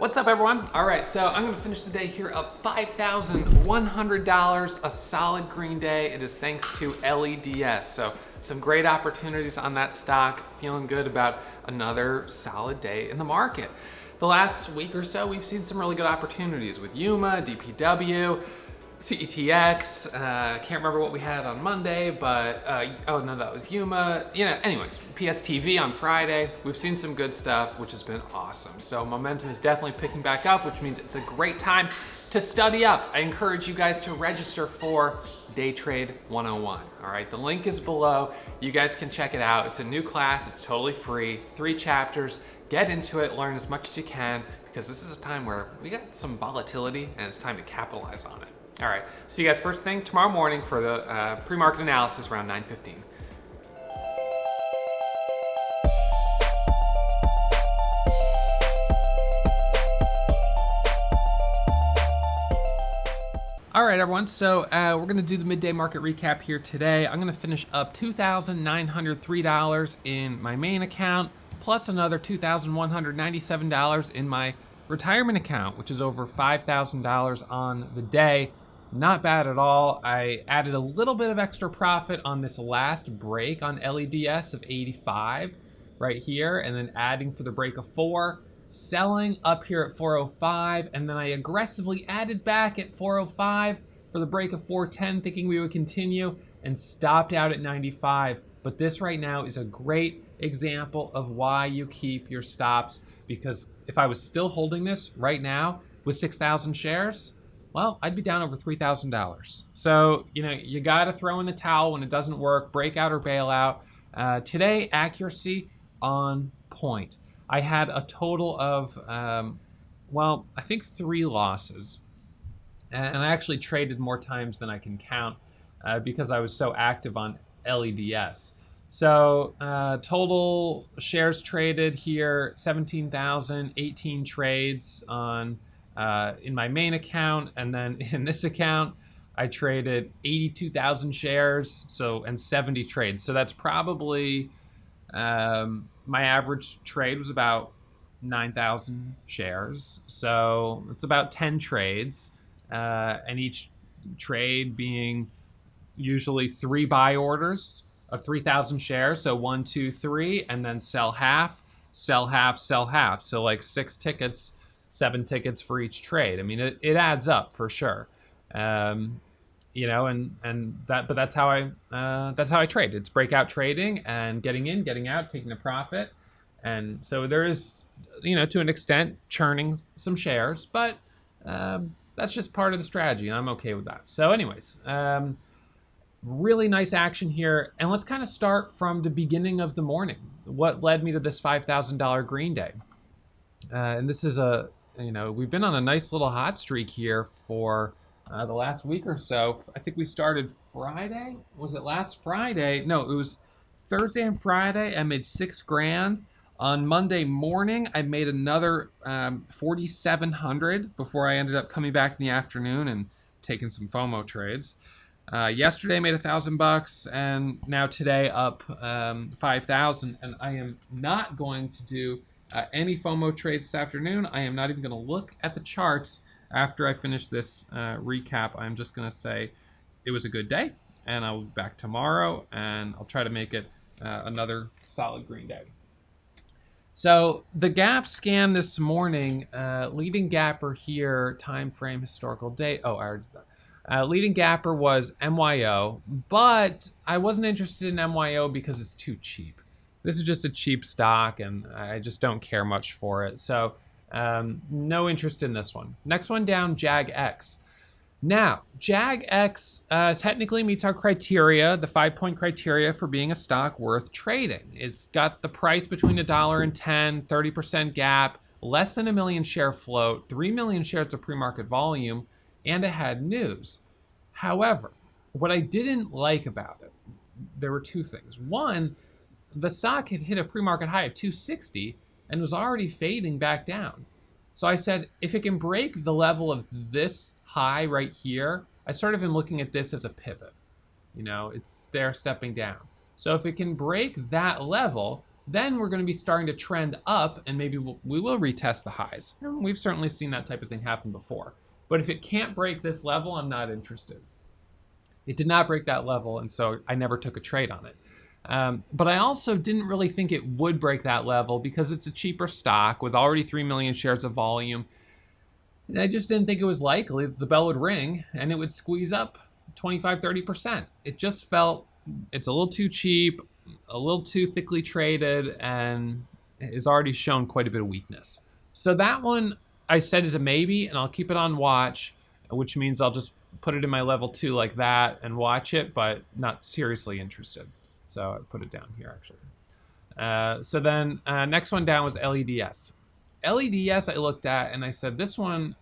What's up, everyone? All right, so I'm gonna finish the day here up $5,100, a solid green day. It is thanks to LEDS. So some great opportunities on that stock. Feeling good about another solid day in the market. The last week or so, we've seen some really good opportunities with Yuma, DPW, CETX, can't remember what we had on Monday, but, oh no, that was Yuma. Anyways, PSTV on Friday. We've seen some good stuff, which has been awesome. So momentum is definitely picking back up, which means it's a great time to study up. I encourage you guys to register for Day Trade 101, all right? The link is below. You guys can check it out. It's a new class, it's totally free, 3 chapters. Get into it, learn as much as you can, because this is a time where we got some volatility and it's time to capitalize on it. All right, see you guys first thing tomorrow morning for the pre-market analysis around 9:15. All right, everyone, so we're gonna do the midday market recap here today. I'm gonna finish up $2,903 in my main account, plus another $2,197 in my retirement account, which is over $5,000 on the day. Not bad at all. I added a little bit of extra profit on this last break on LEDS of 85 right here, and then adding for the break of 4, selling up here at 405, and then I aggressively added back at 405 for the break of 410, thinking we would continue, and stopped out at 95. But this right now is a great example of why you keep your stops, because if I was still holding this right now with 6,000 shares, well, I'd be down over $3,000. So, you got to throw in the towel when it doesn't work, breakout or bailout. Today, accuracy on point. I had a total of, I think 3 losses. And I actually traded more times than I can count because I was so active on LEDS. So total shares traded here, 17,000, 18 trades on in my main account, and then in this account I traded 82,000 shares, and 70 trades. So that's probably my average trade was about 9,000 shares. So it's about 10 trades, and each trade being usually 3 buy orders of 3,000 shares. So 1, 2, 3, and then sell half, sell half, sell half. So like 6 tickets, 7 tickets for each trade. I mean, it adds up for sure. But that's how I trade. It's breakout trading and getting in, getting out, taking a profit. And so there is, to an extent, churning some shares, but that's just part of the strategy, and I'm okay with that. So anyways, really nice action here. And let's kind of start from the beginning of the morning. What led me to this $5,000 green day? And this is we've been on a nice little hot streak here for the last week or so. I think we started Friday. Was it last Friday? No, it was Thursday and Friday. I made $6,000. On Monday morning, I made another 4,700 before I ended up coming back in the afternoon and taking some FOMO trades. Yesterday I made $1,000, and now today up 5,000. And I am not going to do any FOMO trades this afternoon. I am not even going to look at the charts after I finish this recap. I'm just going to say it was a good day, and I'll be back tomorrow, and I'll try to make it another solid green day. So the gap scan this morning, leading gapper here, time frame, historical date. Oh, I already did that. Leading gapper was MYO, but I wasn't interested in MYO because it's too cheap. This is just a cheap stock, and I just don't care much for it. So no interest in this one. Next one down, JAGX. Now, JAGX technically meets our criteria, the 5-point criteria for being a stock worth trading. It's got the price between $1 and $10, 30% gap, less than 1 million share float, 3 million shares of pre-market volume, and it had news. However, what I didn't like about it, there were 2 things. One, the stock had hit a pre-market high of 260 and was already fading back down. So I said, if it can break the level of this high right here, I sort of am looking at this as a pivot. It's stair stepping down. So if it can break that level, then we're going to be starting to trend up, and maybe we will retest the highs. We've certainly seen that type of thing happen before. But if it can't break this level, I'm not interested. It did not break that level, and so I never took a trade on it. But I also didn't really think it would break that level because it's a cheaper stock with already 3 million shares of volume. And I just didn't think it was likely that the bell would ring and it would squeeze up 25, 30%. It just felt it's a little too cheap, a little too thickly traded, and has already shown quite a bit of weakness. So that one I said is a maybe, and I'll keep it on watch, which means I'll just put it in my level 2 like that and watch it, but not seriously interested. So I put it down here actually. So then next one down was LEDS. LEDS I looked at and I said this one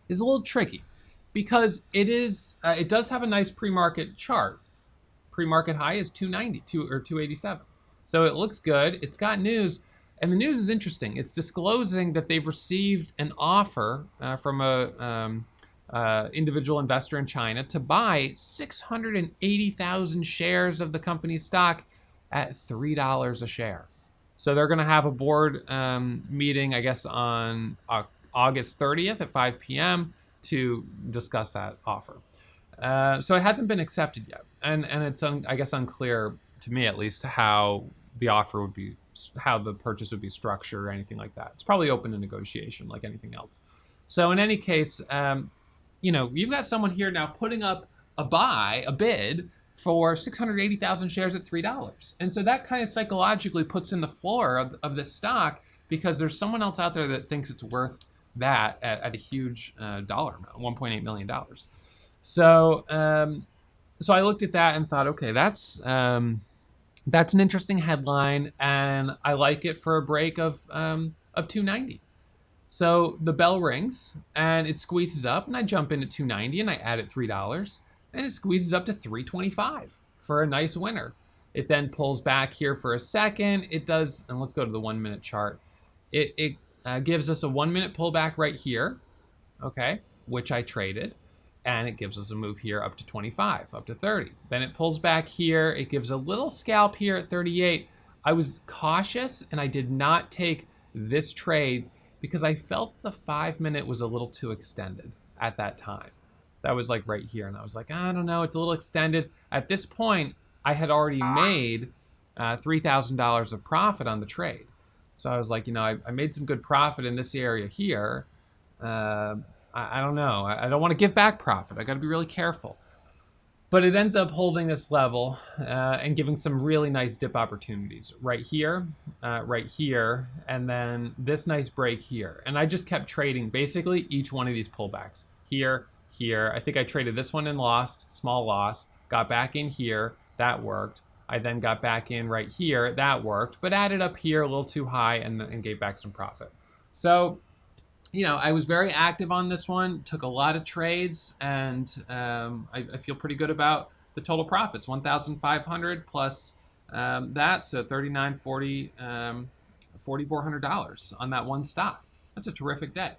is a little tricky because it does have a nice pre-market chart. Pre-market high is 290 or 287. So it looks good. It's got news, and the news is interesting. It's disclosing that they've received an offer from a individual investor in China to buy 680,000 shares of the company's stock at $3 a share. So they're going to have a board meeting, I guess, on August 30th at 5 p.m. to discuss that offer. So it hasn't been accepted yet, and it's I guess unclear to me at least how the offer would be, how the purchase would be structured or anything like that. It's probably open to negotiation like anything else. So in any case, you've got someone here now putting up a bid for 680,000 shares at $3. And so that kind of psychologically puts in the floor of this stock because there's someone else out there that thinks it's worth that at a huge dollar amount, $1.8 million. So so I looked at that and thought, okay, that's an interesting headline, and I like it for a break of 290. So the bell rings and it squeezes up, and I jump in at 290 and I add it $3, and it squeezes up to 325 for a nice winner. It then pulls back here for a second. It does, and let's go to the 1 minute chart. It gives us a 1 minute pullback right here, okay, which I traded, and it gives us a move here up to 25, up to 30. Then it pulls back here. It gives a little scalp here at 38. I was cautious and I did not take this trade because I felt the 5 minute was a little too extended at that time. That was like right here, and I was like, I don't know, it's a little extended. At this point, I had already made $3,000 of profit on the trade. So I was like, I made some good profit in this area here. I don't know. I don't want to give back profit. I got to be really careful. But it ends up holding this level and giving some really nice dip opportunities right here, and then this nice break here. And I just kept trading basically each one of these pullbacks. Here. I think I traded this one and lost, small loss, got back in here, that worked. I then got back in right here, that worked, but added up here a little too high and gave back some profit. So, I was very active on this one, took a lot of trades, and I feel pretty good about the total profits, 1,500 plus that, so $3,940, $4,400 on that one stock. That's a terrific day.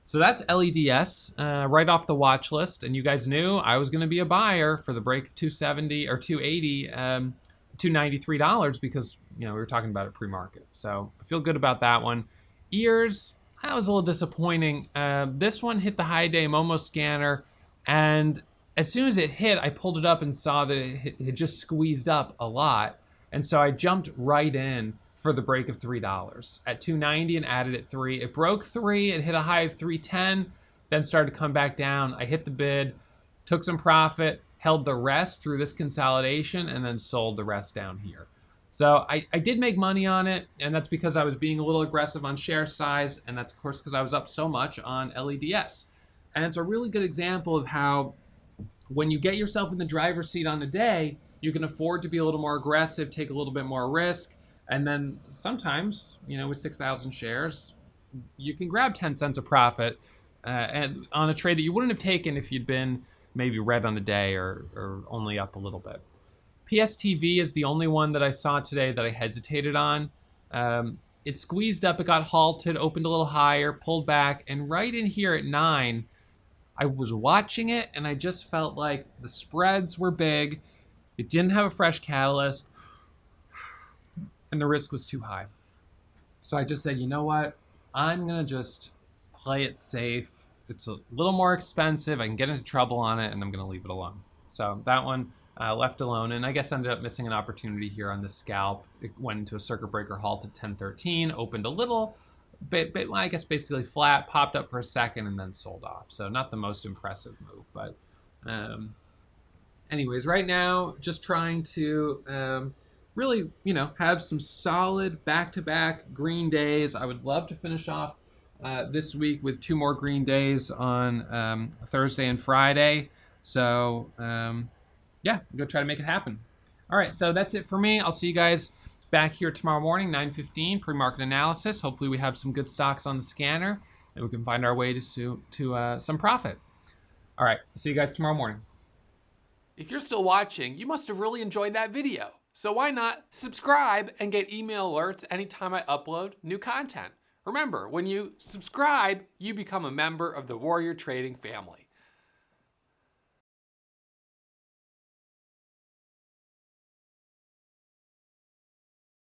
So that's LEDS right off the watch list, and you guys knew I was going to be a buyer for the break of 270 or 280, $293 because we were talking about it pre-market. So I feel good about that one. Ears. That was a little disappointing. This one hit the high day Momo scanner, and as soon as it hit, I pulled it up and saw that it had just squeezed up a lot, and so I jumped right in for the break of $3 at 290 and added at 3. It broke 3. It hit a high of 310, then started to come back down. I hit the bid, took some profit, held the rest through this consolidation, and then sold the rest down here. So I did make money on it, and that's because I was being a little aggressive on share size, and that's, of course, because I was up so much on LEDS. And it's a really good example of how when you get yourself in the driver's seat on a day, you can afford to be a little more aggressive, take a little bit more risk, and then sometimes, with 6,000 shares, you can grab 10 cents of profit and on a trade that you wouldn't have taken if you'd been maybe red on the day or only up a little bit. PSTV is the only one that I saw today that I hesitated on. It squeezed up, it got halted, opened a little higher, pulled back, and right in here at 9, I was watching it and I just felt like the spreads were big. It didn't have a fresh catalyst. and the risk was too high. So I just said, you know what? I'm going to just play it safe. It's a little more expensive. I can get into trouble on it, and I'm going to leave it alone. So that one left alone, and I guess ended up missing an opportunity here on the scalp. It went into a circuit breaker halt at 1013, opened a little bit, I guess basically flat, popped up for a second, and then sold off. So not the most impressive move, but anyways, right now, just trying to really, have some solid back-to-back green days. I would love to finish off this week with 2 more green days on Thursday and Friday. So, yeah, I'm going to try to make it happen. All right, so that's it for me. I'll see you guys back here tomorrow morning, 9:15, pre-market analysis. Hopefully we have some good stocks on the scanner, and we can find our way to some profit. All right, see you guys tomorrow morning. If you're still watching, you must have really enjoyed that video. So why not subscribe and get email alerts anytime I upload new content? Remember, when you subscribe, you become a member of the Warrior Trading family.